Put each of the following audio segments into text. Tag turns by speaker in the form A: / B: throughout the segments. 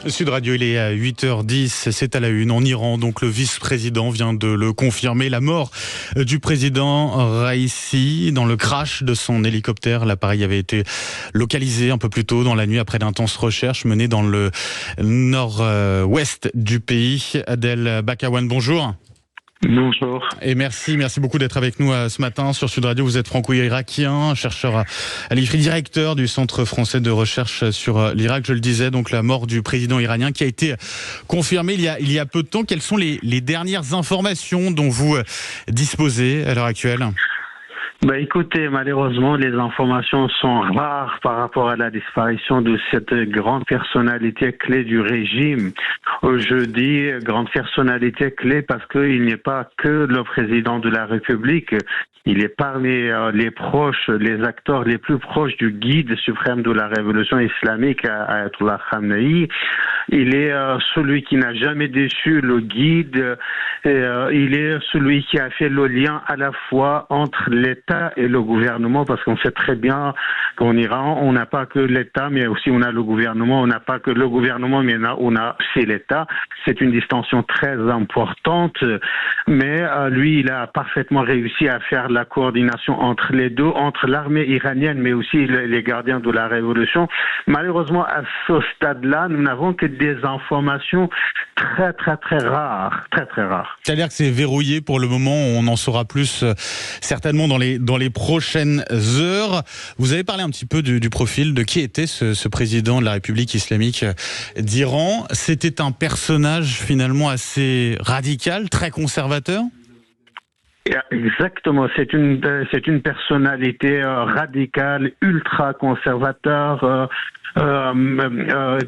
A: Sud Radio, il est à 8h10, c'est à la une. En Iran, donc le vice-président vient de le confirmer. La mort du président Raïssi dans le crash de son hélicoptère. L'appareil avait été localisé un peu plus tôt dans la nuit après d'intenses recherches menées dans le nord-ouest du pays. Adel Bakawan, bonjour.
B: Bonjour.
A: Et merci beaucoup d'être avec nous ce matin sur Sud Radio. Vous êtes franco-irakien, chercheur à l'IFRI, directeur du Centre français de recherche sur l'Irak. Je le disais, donc la mort du président iranien qui a été confirmée il y a peu de temps. Quelles sont les dernières informations dont vous disposez à l'heure actuelle ?
B: Écoutez, malheureusement, les informations sont rares par rapport à la disparition de cette grande personnalité clé du régime. Je dis grande personnalité clé parce qu'il n'est pas que le président de la République. Il est parmi les proches, les acteurs les plus proches du guide suprême de la révolution islamique, Ayatollah Khamenei. Il est celui qui n'a jamais déçu le guide. Il est celui qui a fait le lien à la fois entre l'État et le gouvernement, parce qu'on sait très bien qu'en Iran, on n'a pas que l'État, mais aussi on a le gouvernement. On n'a pas que le gouvernement, mais on a aussi l'État. C'est une distinction très importante. Mais lui, il a parfaitement réussi à faire la coordination entre les deux, entre l'armée iranienne, mais aussi les gardiens de la révolution. Malheureusement, à ce stade-là, nous n'avons que des informations très rares, très rares.
A: C'est-à-dire que c'est verrouillé pour le moment, on en saura plus certainement dans les prochaines heures. Vous avez parlé un petit peu du profil de qui était ce président de la République islamique d'Iran. C'était un personnage finalement assez radical, très conservateur ?
B: Exactement, c'est une personnalité radicale, ultra conservateur,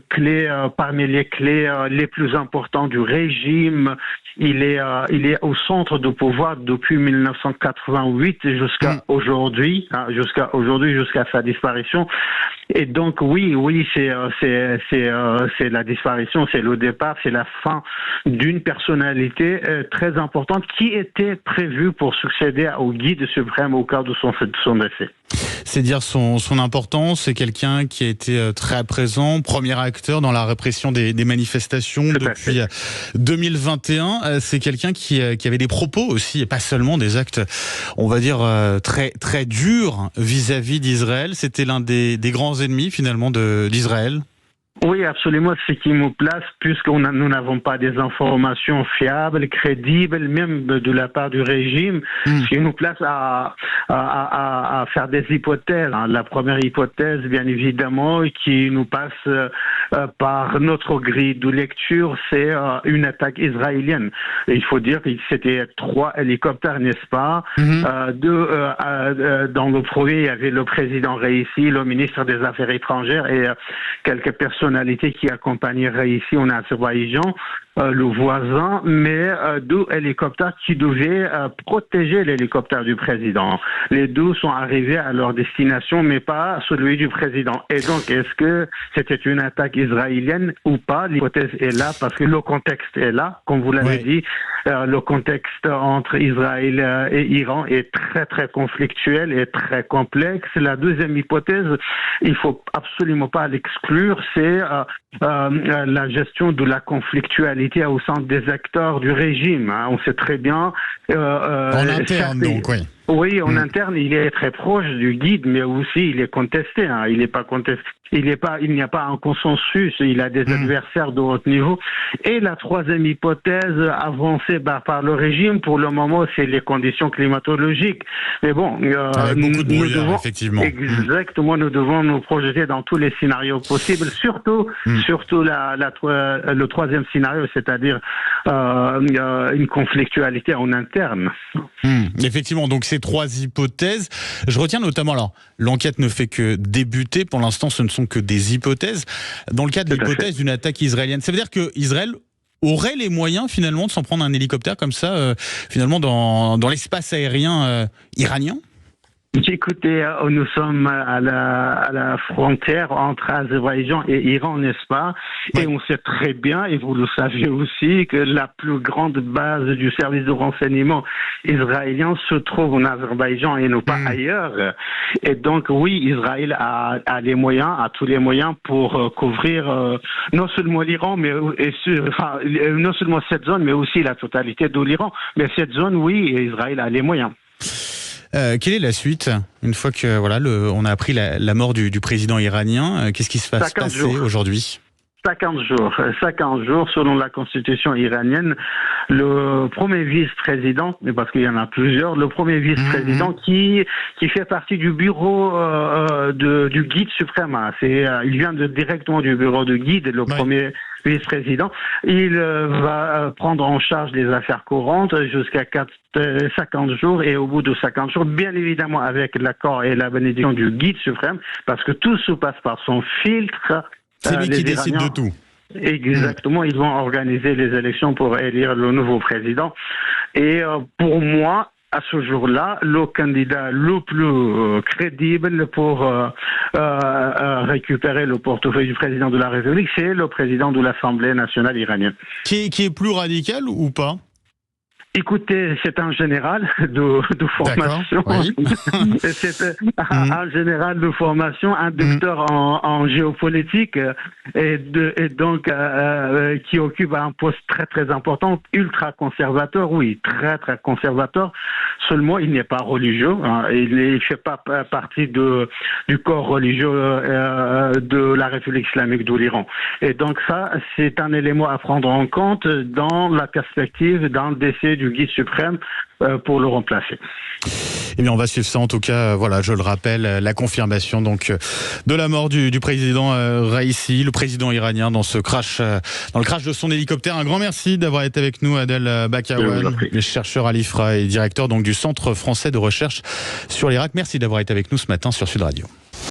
B: clé parmi les clés les plus importantes du régime. Il est au centre du pouvoir depuis 1988 jusqu'à aujourd'hui, jusqu'à sa disparition. Et donc oui, c'est la disparition, c'est le départ, c'est la fin d'une personnalité très importante qui était prévue pour succéder au guide suprême au cas de son décès.
A: C'est dire son importance. C'est quelqu'un qui a été très présent, premier acteur dans la répression des manifestations depuis 2021. C'est quelqu'un qui avait des propos aussi, et pas seulement des actes, on va dire, très durs vis-à-vis d'Israël. C'était l'un des grands ennemis finalement d'Israël.
B: Oui, absolument. Ce qui nous place, puisque nous n'avons pas des informations fiables, crédibles, même de la part du régime, ce qui nous place à faire des hypothèses. La première hypothèse, bien évidemment, qui nous passe par notre grille de lecture, c'est une attaque israélienne. Et il faut dire que c'était 3 hélicoptères, n'est-ce pas? Dans le premier, il y avait le président Raïssi, le ministre des Affaires étrangères et quelques personnalités qui accompagnaient Raïssi en Azerbaïdjan, le voisin, mais 2 hélicoptères qui devaient protéger l'hélicoptère du président. Les 2 sont arrivés à leur destination, mais pas celui du président. Et donc, est-ce que c'était une attaque israélienne ou pas? L'hypothèse est là parce que le contexte est là. Comme vous l'avez dit, le contexte entre Israël et Iran est très conflictuel et très complexe. La deuxième hypothèse, il faut absolument pas l'exclure, c'est la gestion de la conflictualité au sein des acteurs du régime. On sait très bien.
A: En interne, donc, oui.
B: Oui, en interne, il est très proche du guide, mais aussi il est contesté. Il n'est pas contesté. Il n'y a pas un consensus. Il a des adversaires de haut niveau. Et la troisième hypothèse avancée par le régime, pour le moment, c'est les conditions climatologiques. Mais bon,
A: beaucoup de brouillard, effectivement.
B: Exactement, nous devons nous projeter dans tous les scénarios possibles. Surtout le troisième scénario, c'est-à-dire une conflictualité en interne.
A: Effectivement, donc ces 3 hypothèses. Je retiens notamment, alors, l'enquête ne fait que débuter. Pour l'instant, ce ne sont que des hypothèses. Dans le cas de l'hypothèse d'une attaque israélienne, ça veut dire que Israël aurait les moyens, finalement, de s'en prendre un hélicoptère comme ça, finalement, dans l'espace aérien iranien ?
B: Écoutez, nous sommes à la frontière entre Azerbaïdjan et Iran, n'est-ce pas? Et on sait très bien, et vous le savez aussi, que la plus grande base du service de renseignement israélien se trouve en Azerbaïdjan et non pas ailleurs. Et donc, oui, Israël a les moyens, a tous les moyens pour couvrir non seulement l'Iran, mais non seulement cette zone, mais aussi la totalité de l'Iran. Mais cette zone, oui, Israël a les moyens.
A: Quelle est la suite une fois que on a appris la mort du président iranien? Qu'est-ce qui se passe aujourd'hui?
B: 50 jours. 50 jours, selon la constitution iranienne, le premier vice-président, mais parce qu'il y en a plusieurs, le premier vice-président qui fait partie du bureau du guide suprême. Il vient directement du bureau du guide, le premier vice-président. Il va prendre en charge les affaires courantes jusqu'à 50 jours, et au bout de 50 jours, bien évidemment avec l'accord et la bénédiction du guide suprême, parce que tout se passe par son filtre.
A: C'est lui qui décide de tout.
B: Exactement, ils vont organiser les élections pour élire le nouveau président. Et pour moi, à ce jour-là, le candidat le plus crédible pour récupérer le portefeuille du président de la République, c'est le président de l'Assemblée nationale iranienne.
A: Qui est plus radical ou pas?
B: Écoutez, c'est un général de formation. Oui. C'est un général de formation, un docteur en géopolitique et donc qui occupe un poste très très important, ultra conservateur, oui, très très conservateur. Seulement, il n'est pas religieux. Il fait pas partie du corps religieux de la République islamique de l'Iran. Et donc ça, c'est un élément à prendre en compte dans la perspective d'un décès du guide suprême pour le remplacer.
A: Eh bien, on va suivre ça. En tout cas, je le rappelle, la confirmation donc de la mort du président Raïssi, le président iranien, dans le crash de son hélicoptère. Un grand merci d'avoir été avec nous, Adel Bakawan, chercheur à l'IFRA et directeur donc du Centre français de recherche sur l'Irak. Merci d'avoir été avec nous ce matin sur Sud Radio.